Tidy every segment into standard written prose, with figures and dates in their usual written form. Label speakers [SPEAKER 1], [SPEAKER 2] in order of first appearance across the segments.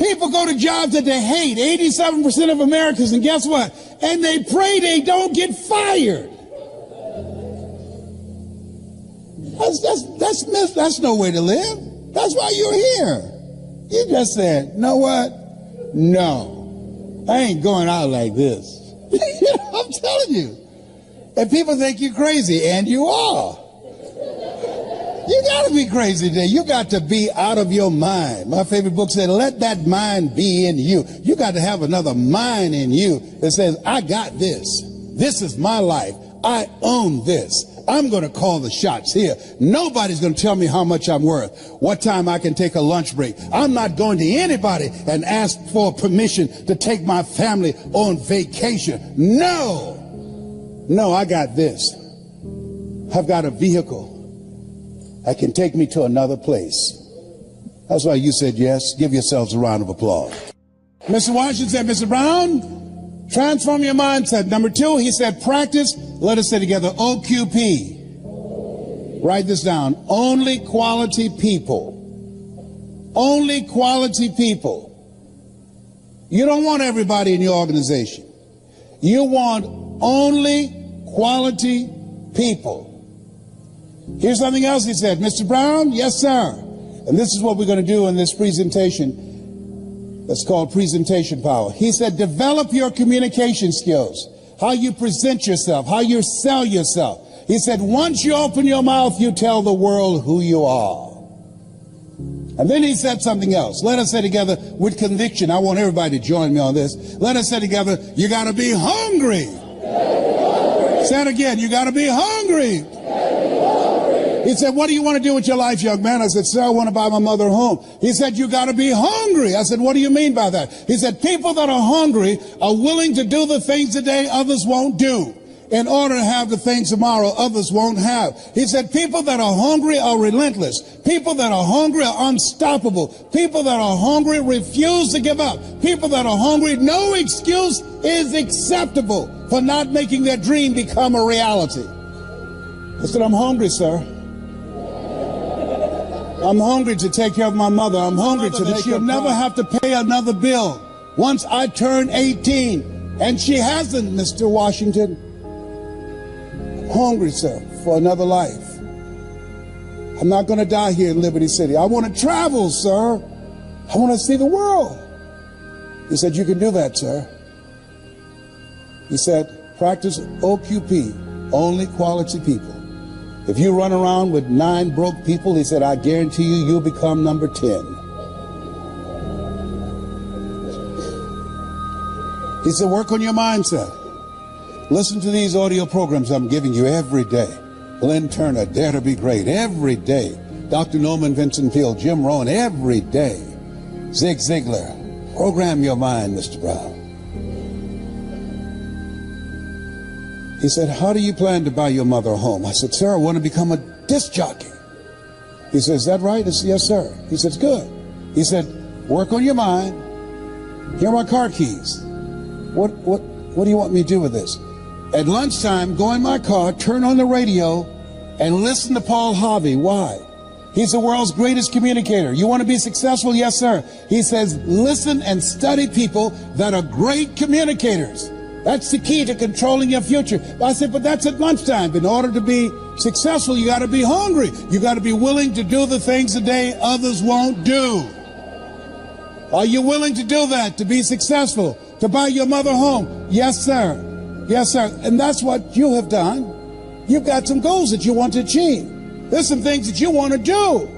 [SPEAKER 1] People go to jobs that they hate, 87% of Americans, and guess what? And they pray they don't get fired. That's no way to live. That's why you're here. You just said, you know what? No, I ain't going out like this. I'm telling you. And people think you're crazy, and you are. You got to be crazy today. You got to be out of your mind. My favorite book said, let that mind be in you. You got to have another mind in you that says, I got this. This is my life. I own this. I'm going to call the shots here. Nobody's going to tell me how much I'm worth, what time I can take a lunch break. I'm not going to anybody and ask for permission to take my family on vacation. No, I got this. I've got a vehicle that can take me to another place. That's why you said yes. Give yourselves a round of applause. Mr. Washington said, Mr. Brown, transform your mindset. Number 2, he said, practice. Let us say together, OQP. Write this down. Only quality people. Only quality people. You don't want everybody in your organization. You want only quality people. Here's something else he said. Mr. Brown, yes, sir. And this is what we're going to do in this presentation. That's called presentation power. He said, develop your communication skills, how you present yourself, how you sell yourself. He said, once you open your mouth, you tell the world who you are. And then he said something else. Let us say together with conviction. I want everybody to join me on this. Let us say together, you got to be hungry. Say it again. You got to be hungry. He said, what do you want to do with your life, young man? I said, sir, I want to buy my mother a home. He said, you got to be hungry. I said, what do you mean by that? He said, people that are hungry are willing to do the things today others won't do in order to have the things tomorrow others won't have. He said, people that are hungry are relentless. People that are hungry are unstoppable. People that are hungry refuse to give up. People that are hungry, no excuse is acceptable for not making their dream become a reality. I said, I'm hungry, sir. I'm hungry to take care of my mother. I'm hungry so that she'll never have to pay another bill once I turn 18. And she hasn't, Mr. Washington. I'm hungry, sir, for another life. I'm not going to die here in Liberty City. I want to travel, sir. I want to see the world. He said, you can do that, sir. He said, practice OQP, only quality people. If you run around with 9 broke people, he said, I guarantee you, you'll become number 10. He said, work on your mindset. Listen to these audio programs I'm giving you every day. Glenn Turner, Dare to Be Great, every day. Dr. Norman Vincent Peale, Jim Rohn, every day. Zig Ziglar, program your mind, Mr. Brown. He said, how do you plan to buy your mother a home? I said, sir, I want to become a disc jockey. He said, is that right? I said, yes, sir. He said, good. He said, work on your mind. Here are my car keys. What do you want me to do with this? At lunchtime, go in my car, turn on the radio, and listen to Paul Harvey. Why? He's the world's greatest communicator. You want to be successful? Yes, sir. He says, listen and study people that are great communicators. That's the key to controlling your future. I said, but that's at lunchtime. In order to be successful, you got to be hungry. You got to be willing to do the things today others won't do. Are you willing to do that to be successful? To buy your mother home? Yes, sir. Yes, sir. And that's what you have done. You've got some goals that you want to achieve. There's some things that you want to do.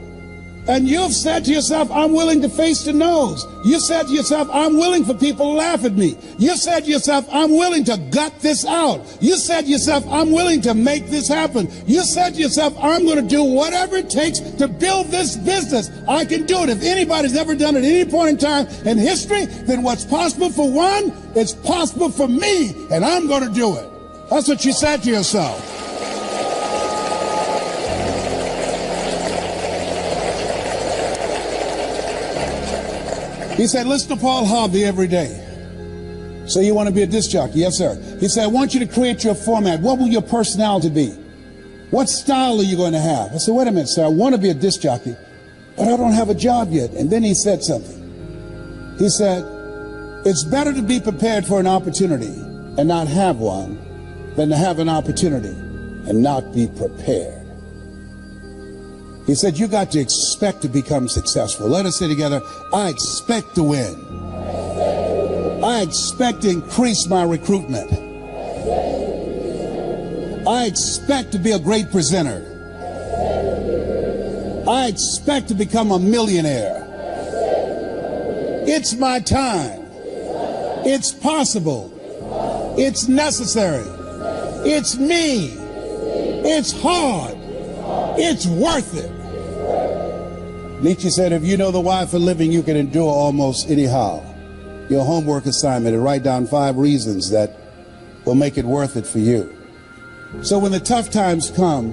[SPEAKER 1] And you've said to yourself, I'm willing to face the no's. You said to yourself, I'm willing for people to laugh at me. You said to yourself, I'm willing to gut this out. You said to yourself, I'm willing to make this happen. You said to yourself, I'm going to do whatever it takes to build this business. I can do it. If anybody's ever done it at any point in time in history, then what's possible for one is possible for me, and I'm going to do it. That's what you said to yourself. He said, listen to Paul Harvey every day. So you want to be a disc jockey? Yes, sir. He said, I want you to create your format. What will your personality be? What style are you going to have? I said, wait a minute, sir. I want to be a disc jockey, but I don't have a job yet. And then he said something. He said, it's better to be prepared for an opportunity and not have one than to have an opportunity and not be prepared. He said, you got to expect to become successful. Let us say together, I expect to win. I expect to increase my recruitment. I expect to be a great presenter. I expect to become a millionaire. It's my time. It's possible. It's necessary. It's me. It's hard. It's worth it. Nietzsche said, if you know the why for living, you can endure almost anyhow. Your homework assignment is write down 5 reasons that will make it worth it for you. So when the tough times come,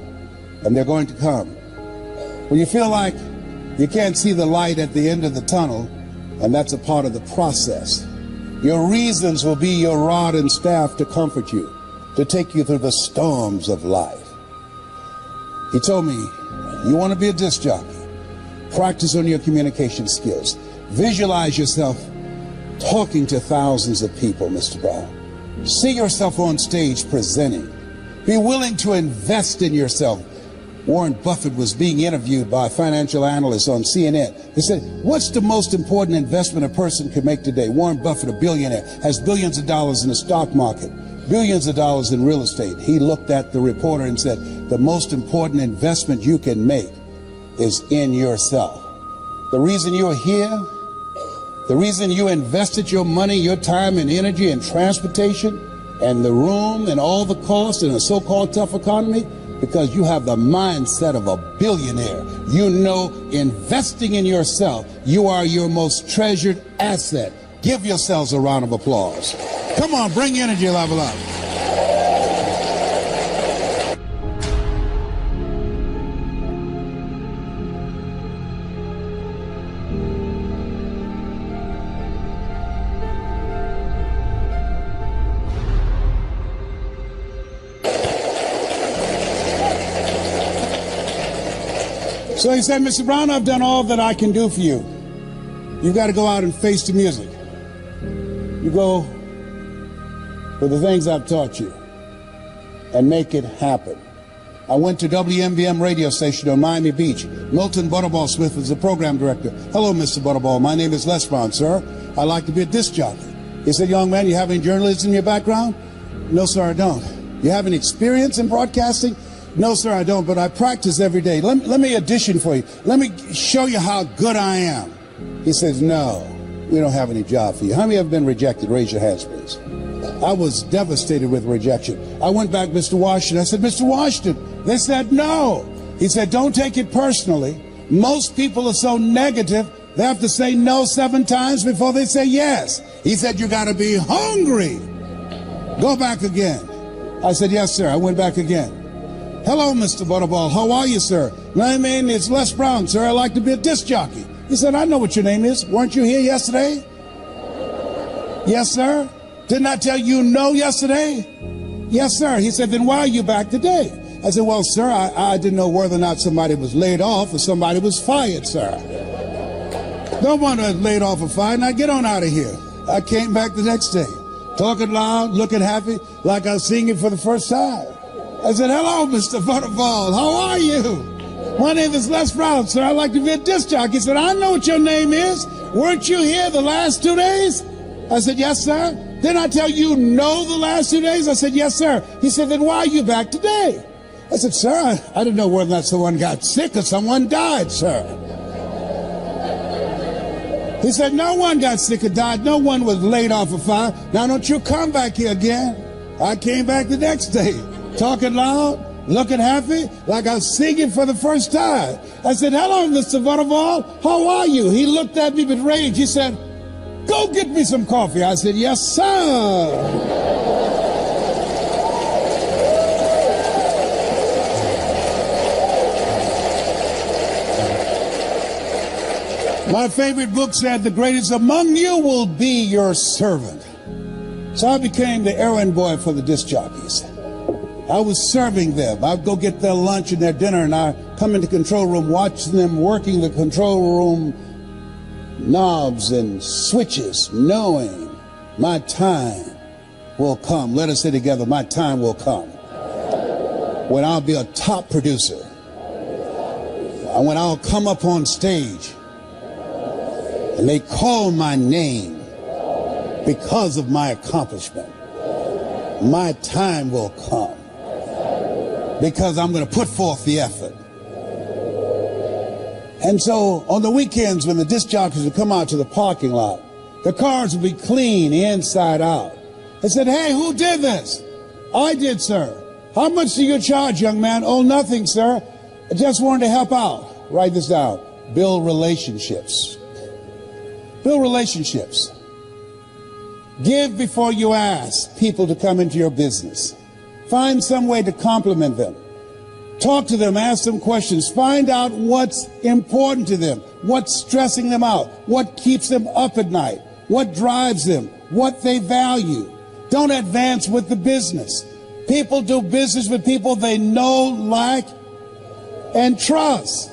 [SPEAKER 1] and they're going to come, when you feel like you can't see the light at the end of the tunnel, and that's a part of the process, your reasons will be your rod and staff to comfort you, to take you through the storms of life. He told me, you want to be a disc jockey? Practice on your communication skills. Visualize yourself talking to thousands of people, Mr. Brown. See yourself on stage presenting. Be willing to invest in yourself. Warren Buffett was being interviewed by a financial analyst on CNN. They said, what's the most important investment a person can make today? Warren Buffett, a billionaire, has billions of dollars in the stock market, billions of dollars in real estate. He looked at the reporter and said, the most important investment you can make is in yourself. The reason you're here, the reason you invested your money, your time and energy and transportation and the room and all the costs in a so-called tough economy, because you have the mindset of a billionaire. You know, investing in yourself, you are your most treasured asset. Give yourselves a round of applause. Come on, bring energy level up. So he said, Mr. Brown, I've done all that I can do for you. You've got to go out and face the music. You go with the things I've taught you and make it happen. I went to WMVM radio station on Miami Beach. Milton Butterball Smith was the program director. Hello, Mr. Butterball. My name is Les Brown, sir. I like to be a disc jockey. He said, young man, you have any journalism in your background? No, sir, I don't. You have any experience in broadcasting? No, sir, I don't, but I practice every day. Let me audition for you. Let me show you how good I am. He says, no, we don't have any job for you. How many have been rejected? Raise your hands, please. I was devastated with rejection. I went back, Mr. Washington. I said, Mr. Washington. They said, no. He said, don't take it personally. Most people are so negative, they have to say no 7 times before they say yes. He said, you got to be hungry. Go back again. I said, yes, sir. I went back again. Hello, Mr. Butterball. How are you, sir? My name is Les Brown, sir. I like to be a disc jockey. He said, I know what your name is. Weren't you here yesterday? Yes, sir. Didn't I tell you no yesterday? Yes, sir. He said, then why are you back today? I said, well, sir, I didn't know whether or not somebody was laid off or somebody was fired, sir. Don't want to laid off or fired. Now get on out of here. I came back the next day, talking loud, looking happy, like I was singing for the first time. I said, hello, Mr. Butterball. How are you? My name is Les Brown, sir. I like to be a disc jockey. He said, I know what your name is. Weren't you here the last 2 days? I said, yes, sir. Didn't I tell you no the last 2 days? I said, yes, sir. He said, then why are you back today? I said, sir, I didn't know whether or not someone got sick or someone died, sir. He said, no one got sick or died. No one was laid off or fired. Now don't you come back here again. I came back the next day, talking loud, looking happy, like I was singing for the first time. I said, hello, Mr. Butterball. How are you? He looked at me with rage. He said, go get me some coffee. I said, yes, sir. My favorite book said, the greatest among you will be your servant. So I became the errand boy for the disc jockeys. I was serving them. I'd go get their lunch and their dinner, and I'd come into the control room, watching them working the control room knobs and switches, knowing my time will come. Let us say together, my time will come, when I'll be a top producer, and when I'll come up on stage and they call my name because of my accomplishment. My time will come because I'm going to put forth the effort. And so on the weekends when the disc jockeys would come out to the parking lot, the cars would be clean inside out. They said, hey, who did this? I did, sir. How much do you charge, young man? Oh, nothing, sir. I just wanted to help out. Write this down. Build relationships. Build relationships. Give before you ask people to come into your business. Find some way to compliment them. Talk to them, ask them questions. Find out what's important to them, what's stressing them out, what keeps them up at night, what drives them, what they value. Don't advance with the business. People do business with people they know, like, and trust.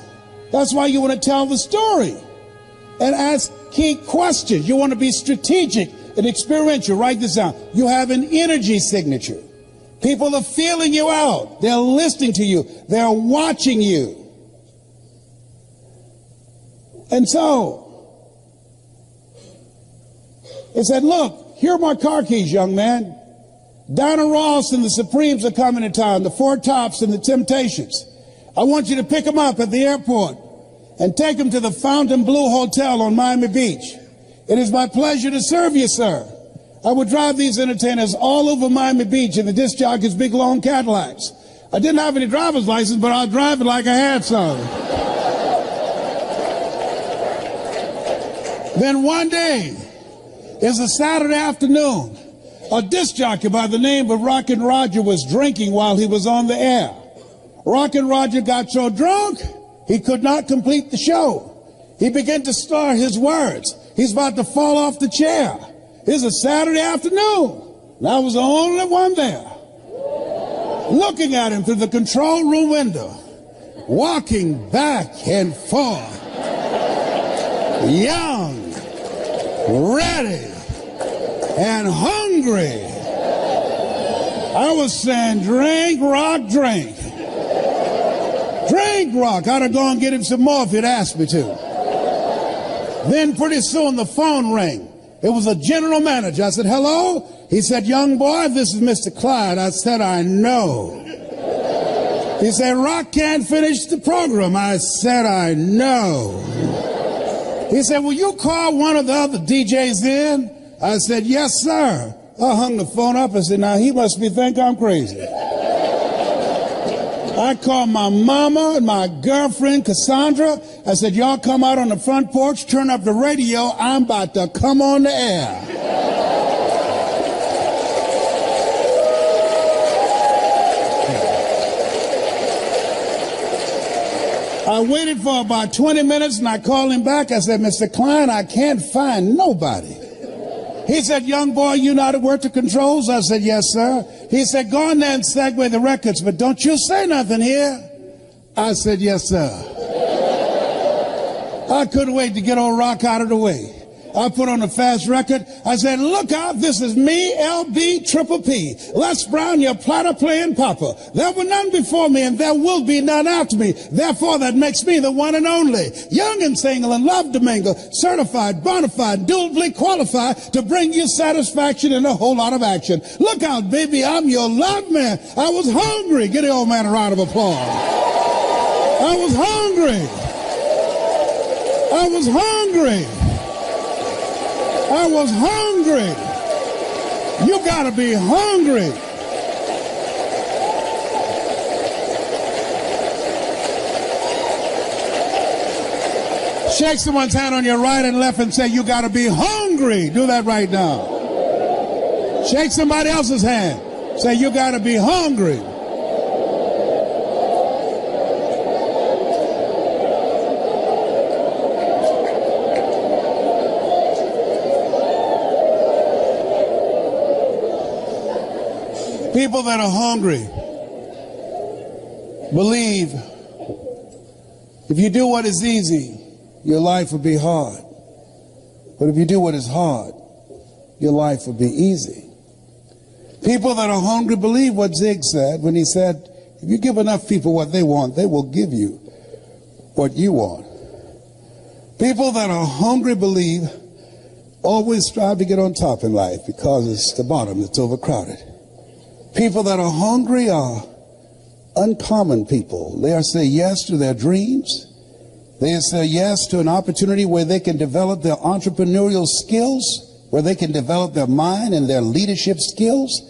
[SPEAKER 1] That's why you want to tell the story and ask key questions. You want to be strategic and experiential. Write this down. You have an energy signature. People are feeling you out. They're listening to you. They're watching you. And so, he said, look, here are my car keys, young man. Dinah Ross and the Supremes are coming to town, the Four Tops and the Temptations. I want you to pick them up at the airport and take them to the Fontainebleau Hotel on Miami Beach. It is my pleasure to serve you, sir. I would drive these entertainers all over Miami Beach in the disc jockeys' big long Cadillacs. I didn't have any driver's license, but I'll drive it like I had some. Then one day, it's a Saturday afternoon, a disc jockey by the name of Rockin' Roger was drinking while he was on the air. Rockin' Roger got so drunk, he could not complete the show. He began to slur his words. He's about to fall off the chair. It's a Saturday afternoon, and I was the only one there, looking at him through the control room window, walking back and forth, young, ready, and hungry. I was saying, drink, rock, drink. Drink, rock. I'd have gone and get him some more if he'd asked me to. Then pretty soon the phone rang. It was a general manager. I said, hello? He said, young boy, this is Mr. Clyde. I said, I know. He said, Rock can't finish the program. I said, I know. He said, will you call one of the other DJs in? I said, yes, sir. I hung the phone up and said, now he must think I'm crazy. I called my mama and my girlfriend, Cassandra. I said, y'all come out on the front porch, turn up the radio. I'm about to come on the air. I waited for about 20 minutes and I called him back. I said, Mr. Klein, I can't find nobody. He said, young boy, you know how to work the controls? I said, yes, sir. He said, go in there and segue the records, but don't you say nothing here. I said, yes, sir. I couldn't wait to get old Rock out of the way. I put on a fast record. I said, look out, this is me, LB, Triple P. Les Brown, your platter playing papa. There were none before me, and there will be none after me. Therefore, that makes me the one and only. Young and single and love to mingle. Certified, bona fide, duly qualified to bring you satisfaction and a whole lot of action. Look out, baby, I'm your love man. I was hungry. Give the old man a round of applause. I was hungry. I was hungry. I was hungry. You gotta be hungry. Shake someone's hand on your right and left and say, you gotta be hungry. Do that right now. Shake somebody else's hand. Say, you gotta be hungry. People that are hungry believe if you do what is easy, your life will be hard. But if you do what is hard, your life will be easy. People that are hungry believe what Zig said when he said, if you give enough people what they want, they will give you what you want. People that are hungry believe always strive to get on top in life because it's the bottom that's overcrowded. People that are hungry are uncommon people. They say yes to their dreams. They say yes to an opportunity where they can develop their entrepreneurial skills, where they can develop their mind and their leadership skills,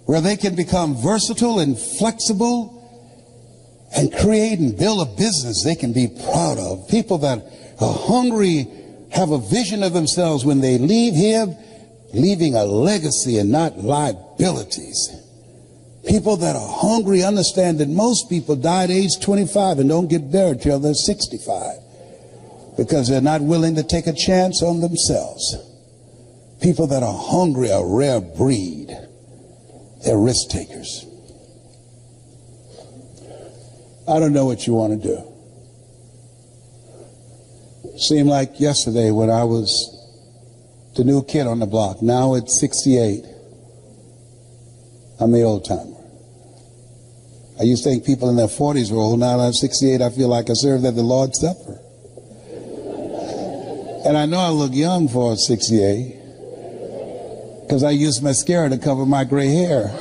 [SPEAKER 1] where they can become versatile and flexible and create and build a business they can be proud of. People that are hungry have a vision of themselves when they leave here, leaving a legacy and not liabilities. People that are hungry understand that most people die at age 25 and don't get buried till they're 65 because they're not willing to take a chance on themselves. People that are hungry are a rare breed. They're risk takers. I don't know what you want to do. Seemed like yesterday when I was the new kid on the block. Now at 68, I'm the old timer. I used to think people in their 40s were old. Now at 68, I feel like I served at the Lord's Supper. And I know I look young for 68 because I used mascara to cover my gray hair.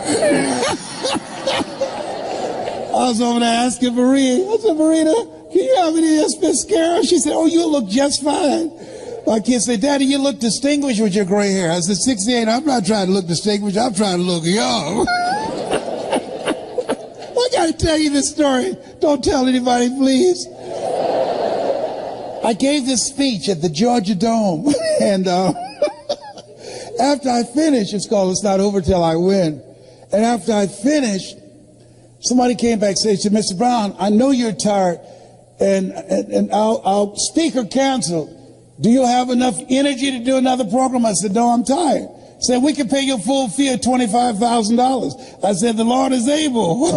[SPEAKER 1] I was over there asking Maria. I said, Marita, can you have any of this mascara? She said, oh, you look just fine. My kids say, Daddy, you look distinguished with your gray hair. I said, 68, I'm not trying to look distinguished. I'm trying to look young. I got to tell you this story. Don't tell anybody, please. I gave this speech at the Georgia Dome. And after I finished, it's called It's Not Over Till I Win. And after I finished, somebody came back and said, Mr. Brown, I know you're tired, and our speaker canceled. Do you have enough energy to do another program? I said, no, I'm tired. He said, we can pay your full fee of $25,000. I said, the Lord is able.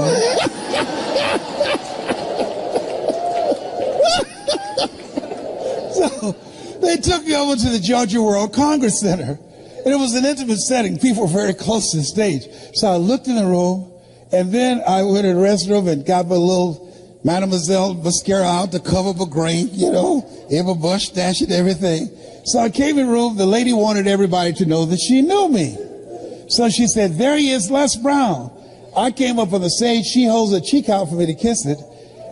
[SPEAKER 1] So they took me over to the Georgia World Congress Center, and it was an intimate setting. People were very close to the stage. So I looked in the room, and then I went to the restroom and got my little Mademoiselle mascara out to cover my grain, you know, have a mustache and everything. So I came in the room. The lady wanted everybody to know that she knew me. So she said, there he is, Les Brown. I came up on the stage. She holds her cheek out for me to kiss it.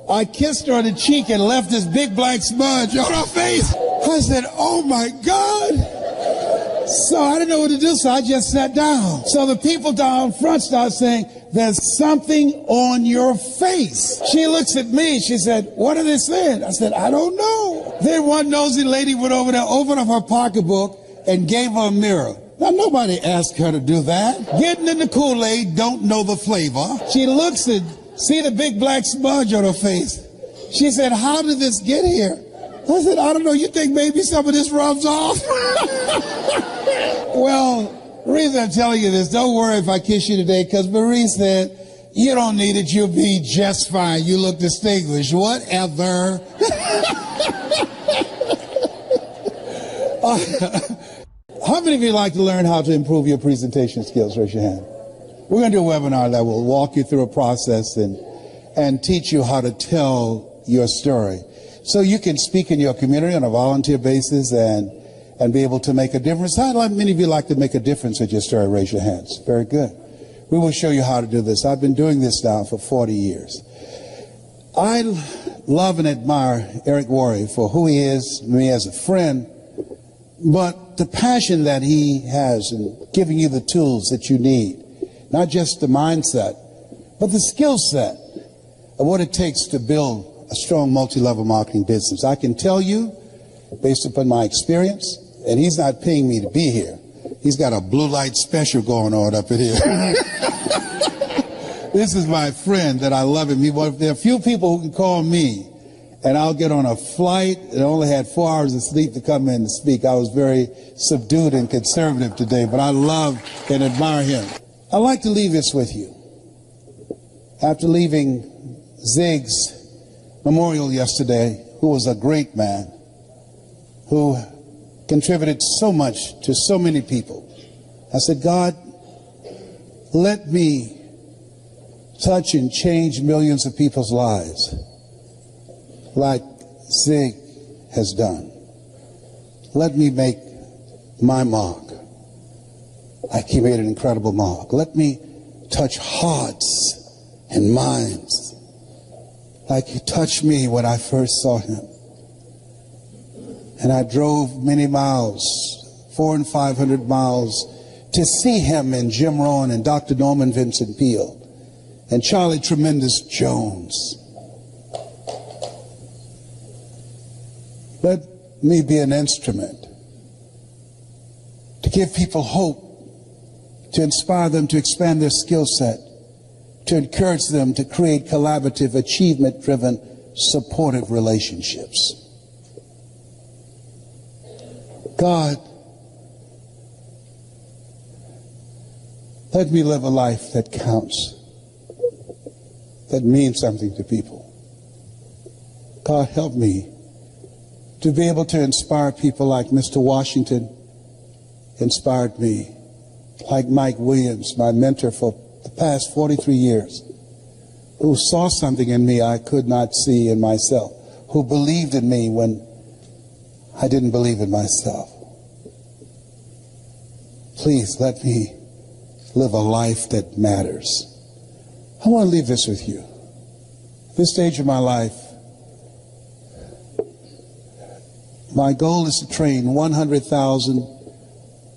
[SPEAKER 1] I kissed her on the cheek and left this big black smudge on her face. I said, oh, my God. So I didn't know what to do, so I just sat down. So the people down front started saying, there's something on your face. She looks at me. She said, what are they saying? I said, I don't know. Then one nosy lady went over there, opened up her pocketbook, and gave her a mirror. Now, nobody asked her to do that. Getting in the Kool-Aid, don't know the flavor. She looks and see the big black smudge on her face. She said, how did this get here? I said, I don't know. You think maybe some of this rubs off? Well, the reason I'm telling you this, don't worry if I kiss you today, because Marie said, you don't need it. You'll be just fine. You look distinguished. Whatever. How many of you like to learn how to improve your presentation skills? Raise your hand. We're going to do a webinar that will walk you through a process and teach you how to tell your story, so you can speak in your community on a volunteer basis and be able to make a difference. How many of you like to make a difference with your story? Raise your hands. Very good. We will show you how to do this. I've been doing this now for 40 years. I love and admire Eric Worrier for who he is, me as a friend, but the passion that he has in giving you the tools that you need, not just the mindset, but the skill set of what it takes to build a strong multi-level marketing business. I can tell you, based upon my experience, and he's not paying me to be here. He's got a blue light special going on up in here. This is my friend that I love him. There are a few people who can call me, and I'll get on a flight and only had 4 hours of sleep to come in and speak. I was very subdued and conservative today, but I love and admire him. I'd like to leave this with you. After leaving Zig's memorial yesterday, who was a great man, who contributed so much to so many people. I said, God, let me touch and change millions of people's lives like Zig has done. Let me make my mark like he made an incredible mark. Let me touch hearts and minds like he touched me when I first saw him. And I drove many miles, 400 and 500 miles, to see him and Jim Rohn and Dr. Norman Vincent Peale and Charlie Tremendous Jones. Let me be an instrument to give people hope, to inspire them to expand their skill set, to encourage them to create collaborative, achievement-driven, supportive relationships. God, let me live a life that counts, that means something to people. God, help me to be able to inspire people like Mr. Washington inspired me, like Mike Williams, my mentor for the past 43 years, who saw something in me I could not see in myself, who believed in me when I didn't believe in myself. Please let me live a life that matters. I want to leave this with you. At this stage of my life, my goal is to train 100,000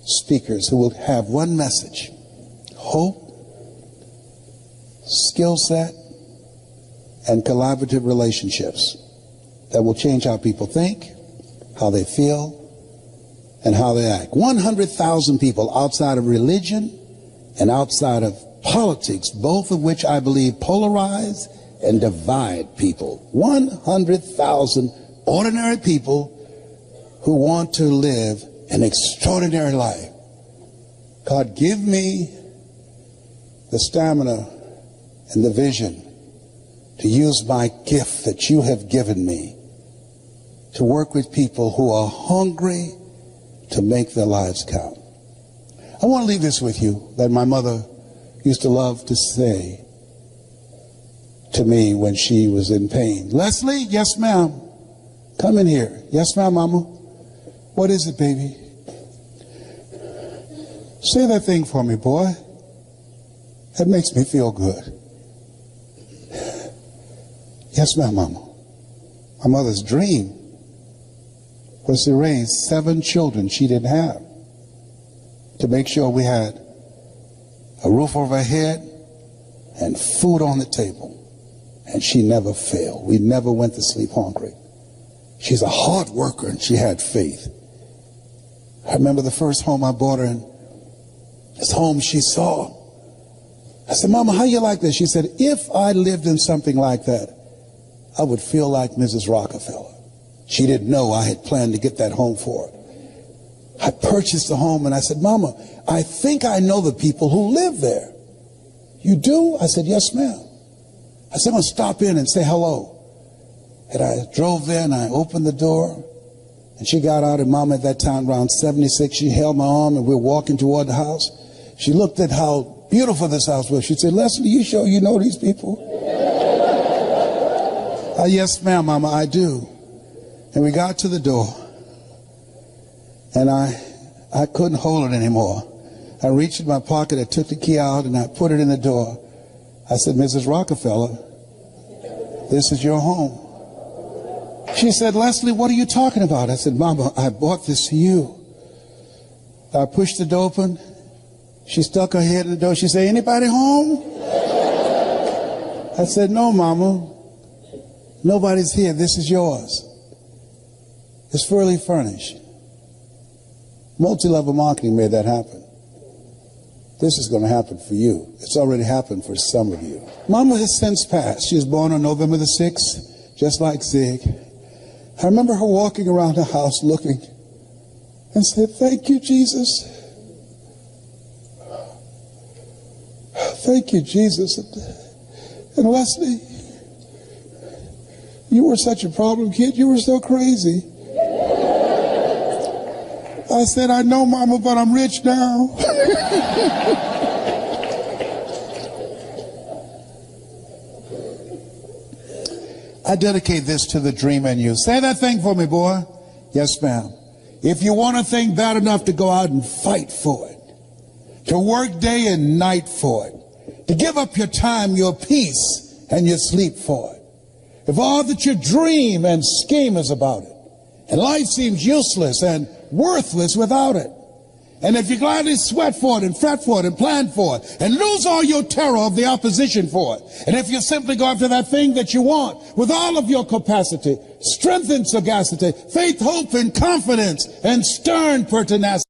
[SPEAKER 1] speakers who will have one message: hope, skill set, and collaborative relationships that will change how people think, how they feel, and how they act. 100,000 people outside of religion and outside of politics, both of which I believe polarize and divide people. 100,000 ordinary people who want to live an extraordinary life. God, give me the stamina and the vision to use my gift that you have given me to work with people who are hungry to make their lives count. I want to leave this with you that my mother used to love to say to me when she was in pain. Leslie, yes ma'am, come in here. Yes ma'am, mama. What is it, baby? Say that thing for me, boy. That makes me feel good. Yes ma'am, mama. My mother's dream was to raise 7 children she didn't have, to make sure we had a roof over our head and food on the table. And she never failed. We never went to sleep hungry. She's a hard worker and she had faith. I remember the first home I bought her in, this home she saw. I said, Mama, how you like this? She said, if I lived in something like that, I would feel like Mrs. Rockefeller. She didn't know I had planned to get that home for her. I purchased the home and I said, Mama, I think I know the people who live there. You do? I said, yes, ma'am. I said, I'm going to stop in and say hello. And I drove there and I opened the door. And she got out, and Mama at that time, around 76, she held my arm and we were walking toward the house. She looked at how beautiful this house was. She said, Leslie, you sure you know these people? Yes, ma'am, Mama, I do. And we got to the door. And I couldn't hold it anymore. I reached in my pocket, I took the key out, and I put it in the door. I said, Mrs. Rockefeller, this is your home. She said, Leslie, what are you talking about? I said, Mama, I bought this for you. I pushed the door open. She stuck her head in the door. She said, anybody home? I said, no, Mama. Nobody's here. This is yours. It's fully furnished. Multi-level marketing made that happen. This is going to happen for you. It's already happened for some of you. Mama has since passed. She was born on November the 6th, just like Zig. I remember her walking around the house looking and said, thank you, Jesus. Thank you, Jesus. And Leslie, you were such a problem kid. You were so crazy. I said, I know, Mama, but I'm rich now. I dedicate this to the dream in you. Say that thing for me, boy. Yes, ma'am. If you want a thing bad enough to go out and fight for it, to work day and night for it, to give up your time, your peace, and your sleep for it, if all that you dream and scheme is about it, and life seems useless and worthless without it, and if you gladly sweat for it and fret for it and plan for it and lose all your terror of the opposition for it, and if you simply go after that thing that you want with all of your capacity, strength and sagacity, faith, hope, and confidence, and stern pertinacity,